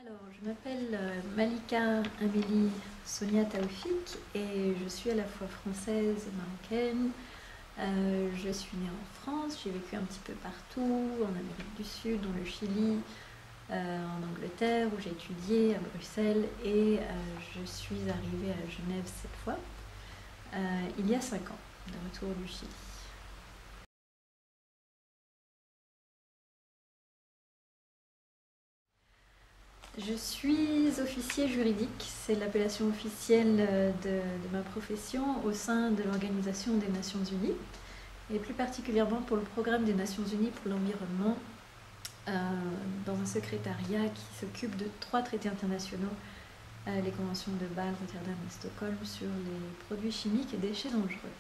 Alors, je m'appelle Malika Amélie Sonia Taoufik et je suis à la fois française et marocaine. Je suis née en France, j'ai vécu un petit peu partout, en Amérique du Sud, dans le Chili, en Angleterre où j'ai étudié, à Bruxelles et je suis arrivée à Genève cette fois, il y a 5 ans, de retour du Chili. Je suis officier juridique, c'est l'appellation officielle de ma profession au sein de l'Organisation des Nations Unies et plus particulièrement pour le programme des Nations Unies pour l'environnement dans un secrétariat qui s'occupe de 3 traités internationaux, les conventions de Bâle, Rotterdam et Stockholm sur les produits chimiques et déchets dangereux.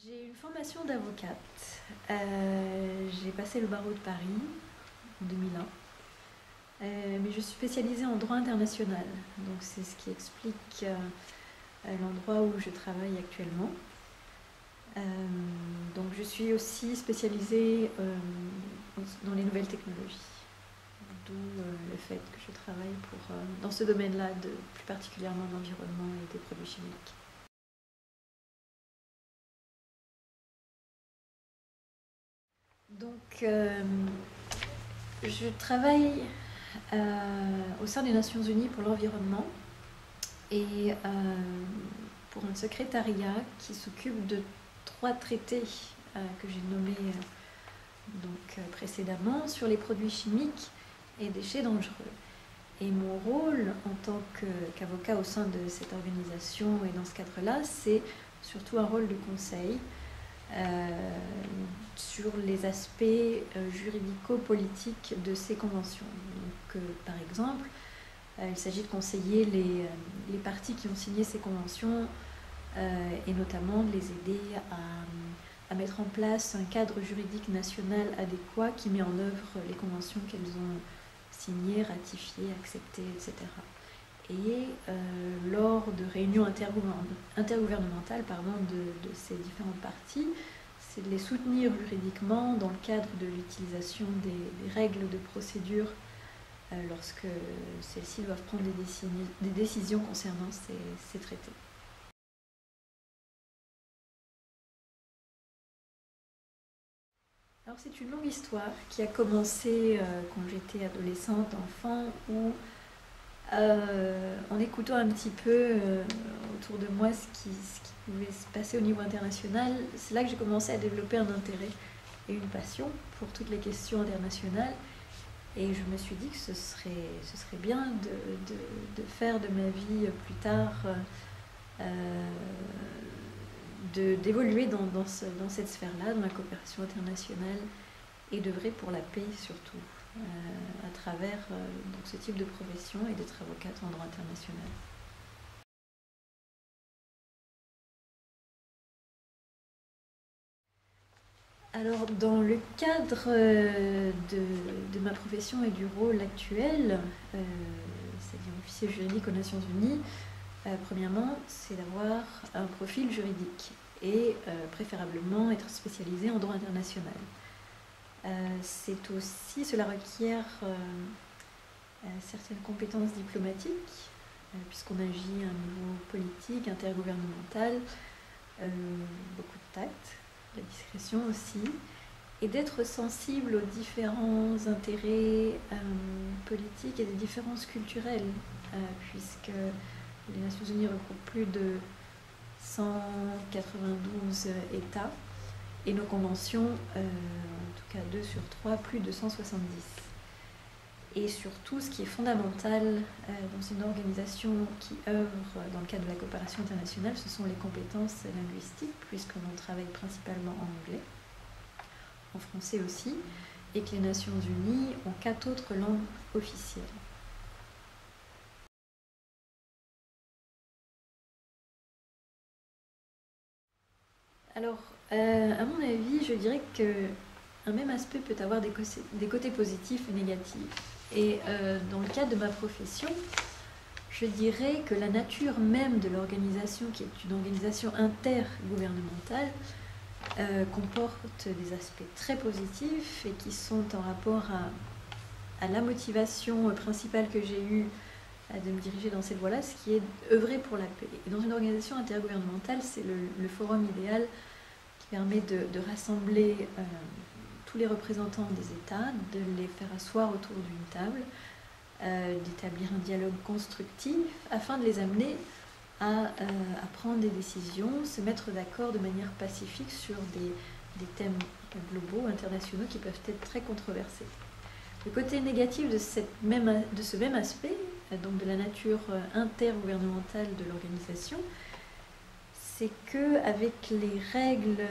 J'ai une formation d'avocate. J'ai passé le barreau de Paris en 2001. Mais je suis spécialisée en droit international, donc c'est ce qui explique l'endroit où je travaille actuellement. Donc je suis aussi spécialisée dans les nouvelles technologies, d'où le fait que je travaille dans ce domaine-là, plus particulièrement de l'environnement et des produits chimiques. Donc je travaille au sein des Nations Unies pour l'environnement et pour un secrétariat qui s'occupe de 3 traités que j'ai nommés précédemment sur les produits chimiques et déchets dangereux. Et mon rôle en tant qu'avocat au sein de cette organisation et dans ce cadre-là, c'est surtout un rôle de conseil sur les aspects juridico-politiques de ces conventions. Donc, par exemple, il s'agit de conseiller les parties qui ont signé ces conventions et notamment de les aider à mettre en place un cadre juridique national adéquat qui met en œuvre les conventions qu'elles ont signées, ratifiées, acceptées, etc. Et lors de réunions intergouvernementales de ces différentes parties, c'est de les soutenir juridiquement dans le cadre de l'utilisation des règles de procédure lorsque celles-ci doivent prendre des décisions concernant ces traités. Alors c'est une longue histoire qui a commencé quand j'étais adolescente, enfant, où en écoutant un petit peu autour de moi ce qui pouvait se passer au niveau international, c'est là que j'ai commencé à développer un intérêt et une passion pour toutes les questions internationales. Et je me suis dit que ce serait bien de faire de ma vie plus tard, d'évoluer dans cette sphère-là, dans la coopération internationale, et d'œuvrer pour la paix surtout, à travers ce type de profession et d'être avocate en droit international. Alors, dans le cadre de ma profession et du rôle actuel, c'est-à-dire officier juridique aux Nations Unies, premièrement, c'est d'avoir un profil juridique et préférablement être spécialisé en droit international. Cela requiert certaines compétences diplomatiques, puisqu'on agit à un niveau politique, intergouvernemental, beaucoup de tact, de la discrétion aussi, et d'être sensible aux différents intérêts politiques et des différences culturelles, puisque les Nations Unies regroupent plus de 192 États, et nos conventions, en tout cas 2 sur 3, plus de 170. Et surtout, ce qui est fondamental dans une organisation qui œuvre dans le cadre de la coopération internationale, ce sont les compétences linguistiques, puisque l'on travaille principalement en anglais, en français aussi, et que les Nations Unies ont 4 autres langues officielles. Alors, à mon avis, je dirais qu'un même aspect peut avoir des côtés positifs et négatifs. Et dans le cadre de ma profession, je dirais que la nature même de l'organisation, qui est une organisation intergouvernementale, comportent des aspects très positifs et qui sont en rapport à la motivation principale que j'ai eue de me diriger dans cette voie-là, ce qui est œuvrer pour la paix. Et dans une organisation intergouvernementale, c'est le forum idéal qui permet de rassembler tous les représentants des États, de les faire asseoir autour d'une table, d'établir un dialogue constructif afin de les amener à prendre des décisions, se mettre d'accord de manière pacifique sur des thèmes globaux, internationaux qui peuvent être très controversés. Le côté négatif de ce même aspect, donc de la nature intergouvernementale de l'organisation, c'est qu'avec les règles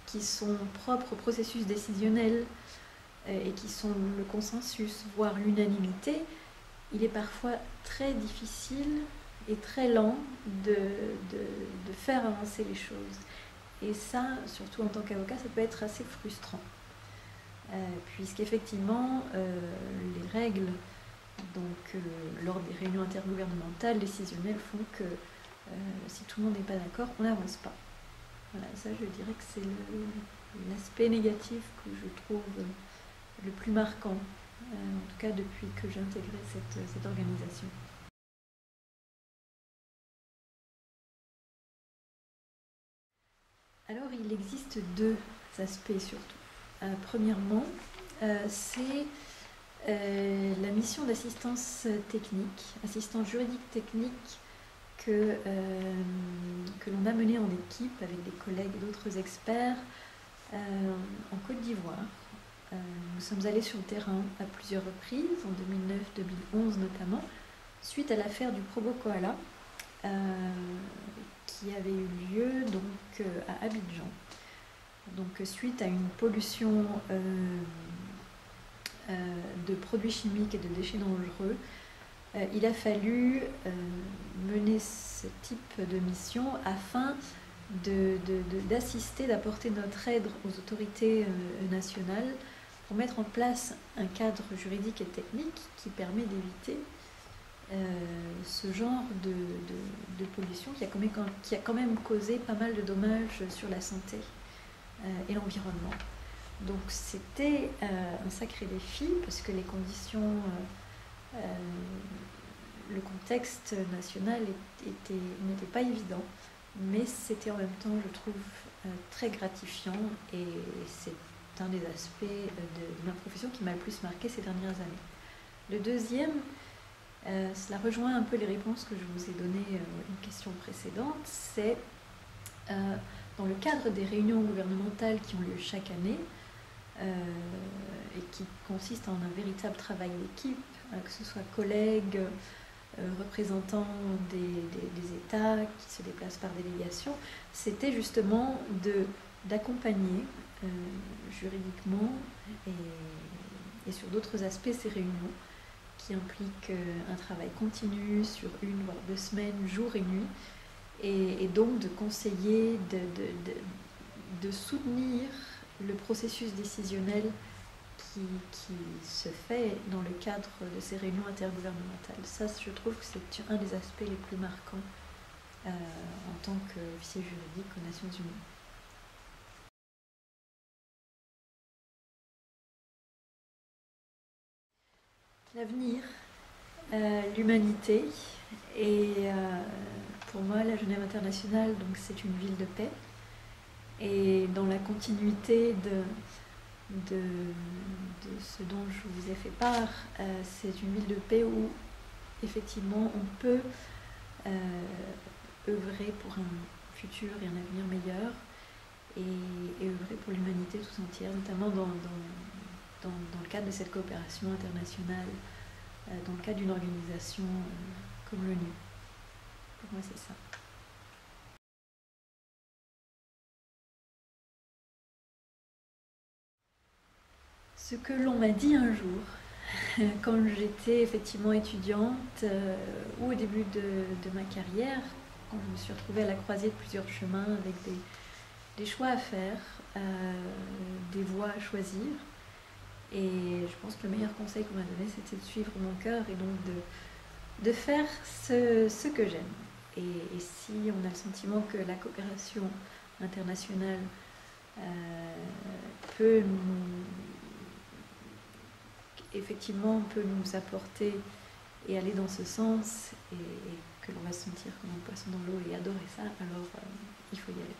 qui sont propres au processus décisionnel et qui sont le consensus, voire l'unanimité, il est parfois très difficile et très lent de faire avancer les choses. Et ça, surtout en tant qu'avocat, ça peut être assez frustrant. Puisqu'effectivement, les règles lors des réunions intergouvernementales, décisionnelles, font que si tout le monde n'est pas d'accord, on n'avance pas. Voilà, ça je dirais que c'est l'aspect négatif que je trouve le plus marquant, en tout cas depuis que j'ai intégré cette organisation. Alors il existe deux aspects surtout. Premièrement, c'est la mission d'assistance technique, assistance juridique technique que l'on a menée en équipe avec des collègues et d'autres experts en Côte d'Ivoire. Nous sommes allés sur le terrain à plusieurs reprises, en 2009-2011 notamment, suite à l'affaire du Probo Koala qui avait eu lieu donc, à Abidjan. Donc, suite à une pollution de produits chimiques et de déchets dangereux, il a fallu mener ce type de mission afin d'assister, d'apporter notre aide aux autorités nationales pour mettre en place un cadre juridique et technique qui permet d'éviter ce genre de pollution qui a quand même causé pas mal de dommages sur la santé et l'environnement. Donc c'était un sacré défi parce que les conditions, le contexte national n'était pas évident, mais c'était en même temps, je trouve, très gratifiant et c'est un des aspects de ma profession qui m'a le plus marqué ces dernières années. Le deuxième, cela rejoint un peu les réponses que je vous ai données à une question précédente, c'est dans le cadre des réunions gouvernementales qui ont lieu chaque année et qui consistent en un véritable travail d'équipe, que ce soit collègues, représentants des États qui se déplacent par délégation, c'était justement d'accompagner juridiquement et sur d'autres aspects ces réunions qui impliquent un travail continu sur 1 voire 2 semaines, jour et nuit, et donc de conseiller, de soutenir le processus décisionnel qui se fait dans le cadre de ces réunions intergouvernementales. Ça, je trouve que c'est un des aspects les plus marquants en tant qu'officier juridique aux Nations Unies. L'avenir, l'humanité, et pour moi, la Genève internationale, donc, c'est une ville de paix. Et dans la continuité de ce dont je vous ai fait part, c'est une ville de paix où effectivement on peut œuvrer pour un futur et un avenir meilleur et œuvrer pour l'humanité tout entière, notamment dans le cadre de cette coopération internationale, dans le cadre d'une organisation comme l'ONU. Pour moi, c'est ça. Ce que l'on m'a dit un jour, quand j'étais effectivement étudiante ou au début de ma carrière, quand je me suis retrouvée à la croisée de plusieurs chemins avec des choix à faire, des voies à choisir. Et je pense que le meilleur conseil qu'on m'a donné, c'était de suivre mon cœur et donc de faire ce que j'aime. Et si on a le sentiment que la coopération international peut nous apporter et aller dans ce sens, et que l'on va se sentir comme un poisson dans l'eau et adorer ça, alors il faut y aller.